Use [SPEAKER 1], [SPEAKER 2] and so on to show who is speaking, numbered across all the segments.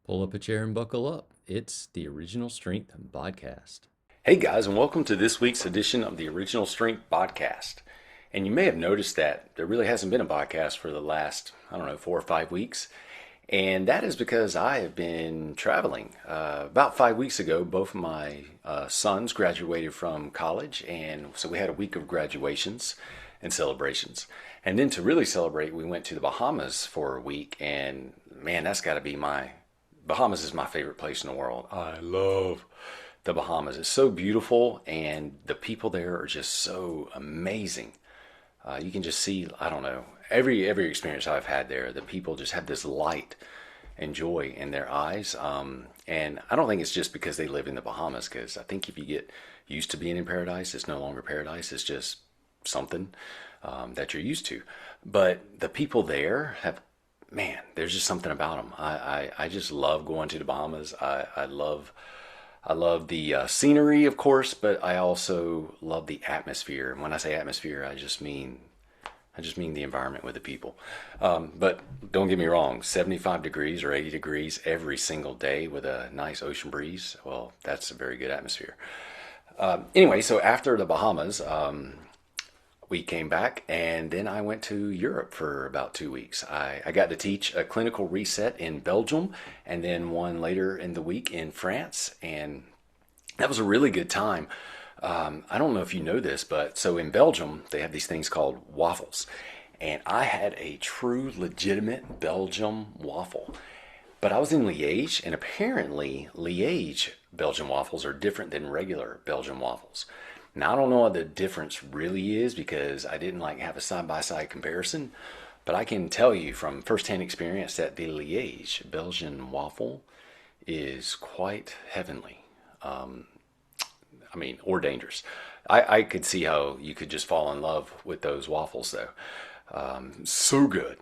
[SPEAKER 1] Pull up a chair and buckle up. It's the Original Strength BodCast.
[SPEAKER 2] Hey guys, and welcome to this week's edition of the Original Strength Podcast. And you may have noticed that there really hasn't been a podcast for the last, 4 or 5 weeks. And that is because I have been traveling. About 5 weeks ago, both of my sons graduated from college, and so we had a week of graduations and celebrations. And then to really celebrate, we went to the Bahamas for a week, and man, that's got to be Bahamas is my favorite place in the world. I love the Bahamas. It's so beautiful, and the people there are just so amazing. You can just see, I don't know, every experience I've had there, the people just have this light and joy in their eyes. And I don't think it's just because they live in the Bahamas, because I think if you get used to being in paradise, it's no longer paradise. It's just something that you're used to. But the people there have, man, there's just something about them. I just love going to the Bahamas. I love the scenery, of course, but I also love the atmosphere. And when I say atmosphere, I just mean the environment with the people. But don't get me wrong, 75 degrees or 80 degrees every single day with a nice ocean breeze. Well, that's a very good atmosphere. Anyway, so after the Bahamas, we came back, and then I went to Europe for about 2 weeks. I got to teach a clinical reset in Belgium, and then one later in the week in France, and that was a really good time. I don't know if you know this, but so in Belgium, they have these things called waffles, and I had a true, legitimate Belgium waffle. But I was in Liège, and apparently Liège Belgian waffles are different than regular Belgian waffles. Now I don't know what the difference really is because I didn't have a side by side comparison, but I can tell you from firsthand experience that the Liège Belgian waffle is quite heavenly. Or dangerous. I could see how you could just fall in love with those waffles though. So good.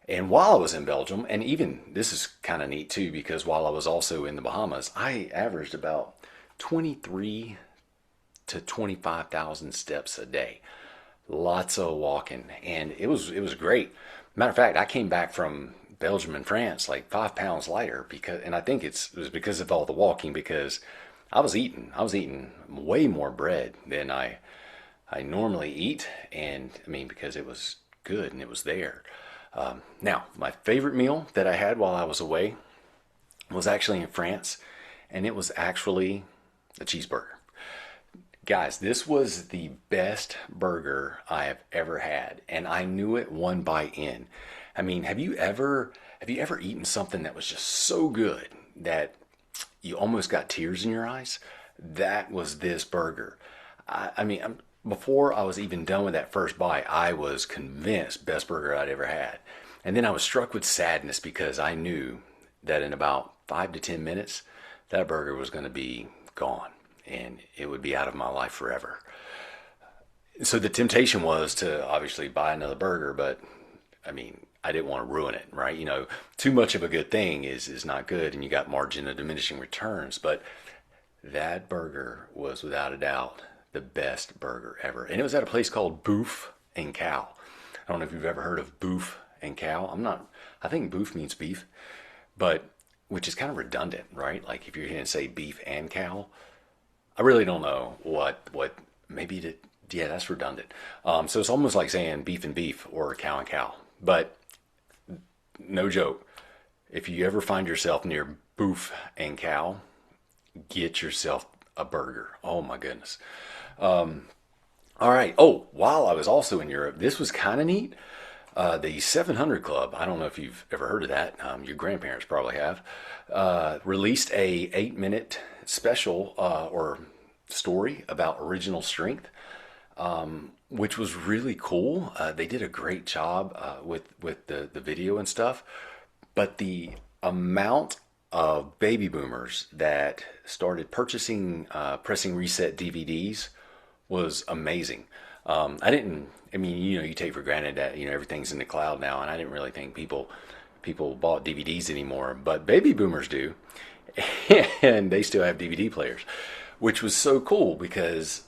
[SPEAKER 2] And while I was in Belgium, and even this is kind of neat too, because while I was also in the Bahamas, I averaged about 23 to 25,000 steps a day. Lots of walking, and it was great. Matter of fact, I came back from Belgium and France like 5 pounds lighter and I think it was because of all the walking because I was eating way more bread than I normally eat, and because it was good and it was there. Now, my favorite meal that I had while I was away was actually in France, and it was actually a cheeseburger. Guys, this was the best burger I have ever had, and I knew it one bite in. Have you ever eaten something that was just so good that you almost got tears in your eyes? That was this burger. Before I was even done with that first bite, I was convinced best burger I'd ever had. And then I was struck with sadness because I knew that in about 5 to 10 minutes, that burger was going to be gone and it would be out of my life forever. So the temptation was to obviously buy another burger, but I didn't want to ruin it, right? Too much of a good thing is not good, and you got margin of diminishing returns. But that burger was without a doubt the best burger ever, and it was at a place called Boof and Cow. I don't know if you've ever heard of Boof and Cow. I'm not. I think Boof means beef, but which is kind of redundant, right? Like if you're going to say beef and cow, I really don't know what maybe yeah, that's redundant. So it's almost like saying beef and beef or cow and cow, but no joke. If you ever find yourself near Boof and Cow, get yourself a burger. Oh my goodness. All right. Oh, while I was also in Europe, this was kind of neat. The 700 Club, I don't know if you've ever heard of that. Your grandparents probably have. Released a 8-minute special or story about original strength, which was really cool. They did a great job with the video and stuff, but the amount of baby boomers that started purchasing Pressing Reset DVDs was amazing. You take for granted that everything's in the cloud now, and I didn't really think people bought DVDs anymore, but baby boomers do, and they still have DVD players, which was so cool because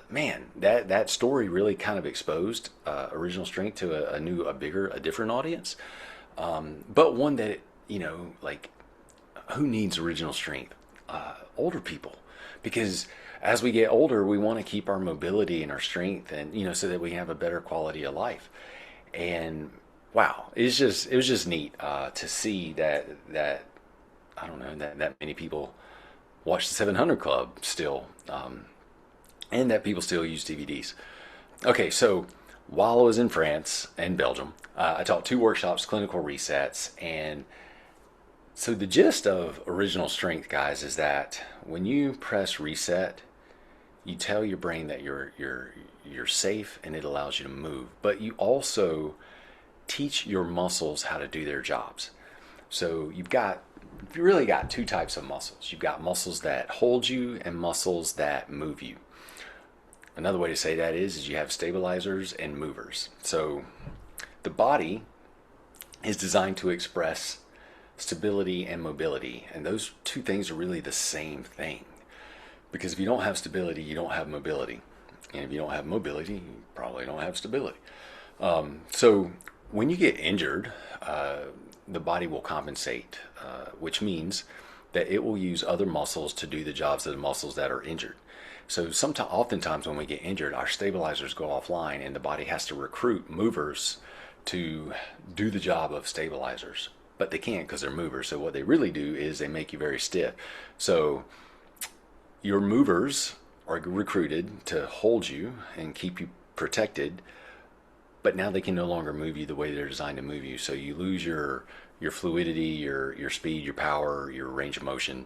[SPEAKER 2] man, that story really kind of exposed original strength to a bigger, a different audience, but one that like who needs original strength? Older people, because as we get older, we want to keep our mobility and our strength, and so that we have a better quality of life. And wow, it was just neat to see that I don't know that many people watch the 700 Club still, and that people still use DVDs. Okay, so while I was in France and Belgium, I taught 2 workshops, clinical resets, and so the gist of original strength, guys, is that when you press reset, you tell your brain that you're safe and it allows you to move. But you also teach your muscles how to do their jobs. So you really got 2 types of muscles. You've got muscles that hold you and muscles that move you. Another way to say that is you have stabilizers and movers. So the body is designed to express stability and mobility, and those 2 things are really the same thing. Because if you don't have stability, you don't have mobility. And if you don't have mobility, you probably don't have stability. So when you get injured, the body will compensate, which means that it will use other muscles to do the jobs of the muscles that are injured. So oftentimes when we get injured, our stabilizers go offline and the body has to recruit movers to do the job of stabilizers. But they can't because they're movers. So what they really do is they make you very stiff. So your movers are recruited to hold you and keep you protected, but now they can no longer move you the way they're designed to move you. So you lose your fluidity, your speed, your power, your range of motion.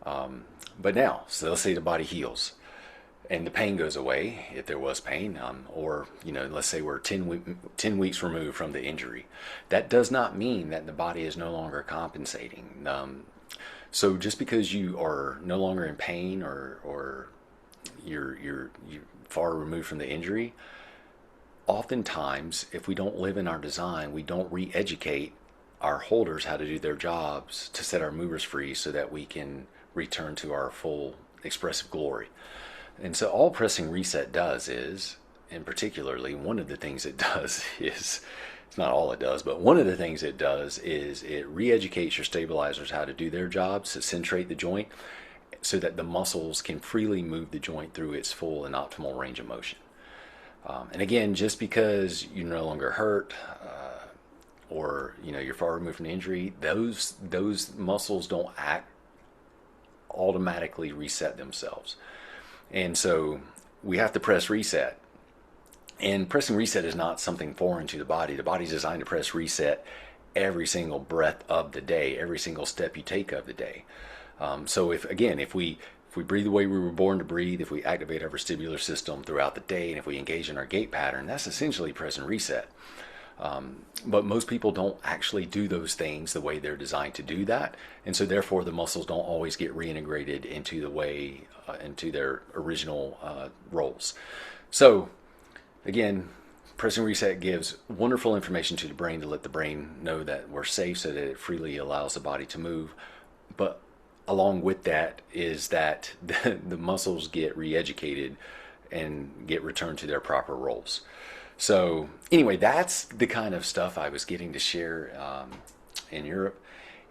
[SPEAKER 2] But now, so let's say the body heals and the pain goes away, if there was pain, or let's say we're 10 weeks removed from the injury. That does not mean that the body is no longer compensating. So just because you are no longer in pain or you're far removed from the injury, oftentimes if we don't live in our design, we don't re-educate our holders how to do their jobs to set our movers free so that we can return to our full expressive glory. And so all pressing reset does is, and particularly one of the things it does is, it's not all it does, but one of the things it does is it re-educates your stabilizers how to do their jobs, to centrate the joint so that the muscles can freely move the joint through its full and optimal range of motion. And again, just because you're no longer hurt or you're far removed from the injury, those muscles don't automatically reset themselves. And so we have to press reset. And pressing reset is not something foreign to the body. The body's designed to press reset every single breath of the day, every single step you take of the day. So if we breathe the way we were born to breathe, if we activate our vestibular system throughout the day, and if we engage in our gait pattern, that's essentially pressing reset. But most people don't actually do those things the way they're designed to do that, and so therefore the muscles don't always get reintegrated into into their original roles. So again, pressing reset gives wonderful information to the brain to let the brain know that we're safe so that it freely allows the body to move. But along with that is that the muscles get re-educated and get returned to their proper roles. So anyway, that's the kind of stuff I was getting to share in Europe,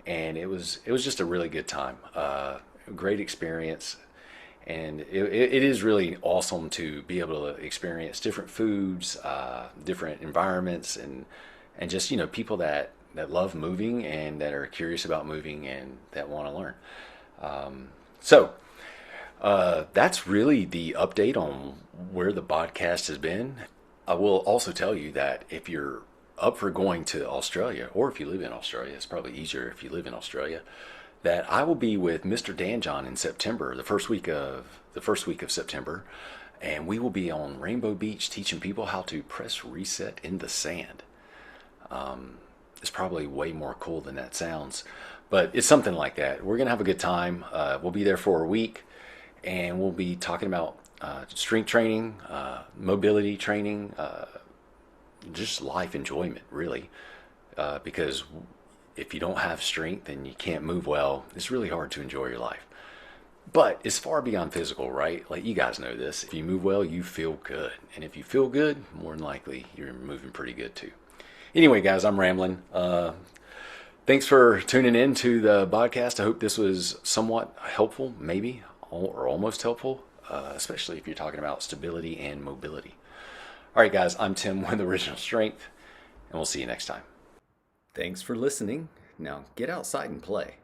[SPEAKER 2] and it was just a really good time, great experience, and it is really awesome to be able to experience different foods, different environments, and just people that love moving and that are curious about moving and that want to learn. So that's really the update on where the BodCast has been. I will also tell you that if you're up for going to Australia, or if you live in Australia, it's probably easier if you live in Australia, that I will be with Mr. Danjon in September, the first week of September, and we will be on Rainbow Beach teaching people how to press reset in the sand. It's probably way more cool than that sounds, but it's something like that. We're gonna have a good time. We'll be there for a week, and we'll be talking about strength training, mobility training, just life enjoyment, really. Because if you don't have strength and you can't move well, it's really hard to enjoy your life. But it's far beyond physical, right? Like, you guys know this. If you move well, you feel good. And if you feel good, more than likely, you're moving pretty good too. Anyway, guys, I'm rambling. Thanks for tuning in to the podcast. I hope this was somewhat helpful, maybe, or almost helpful, especially if you're talking about stability and mobility. All right, guys, I'm Tim with Original Strength, and we'll see you next time.
[SPEAKER 1] Thanks for listening. Now get outside and play.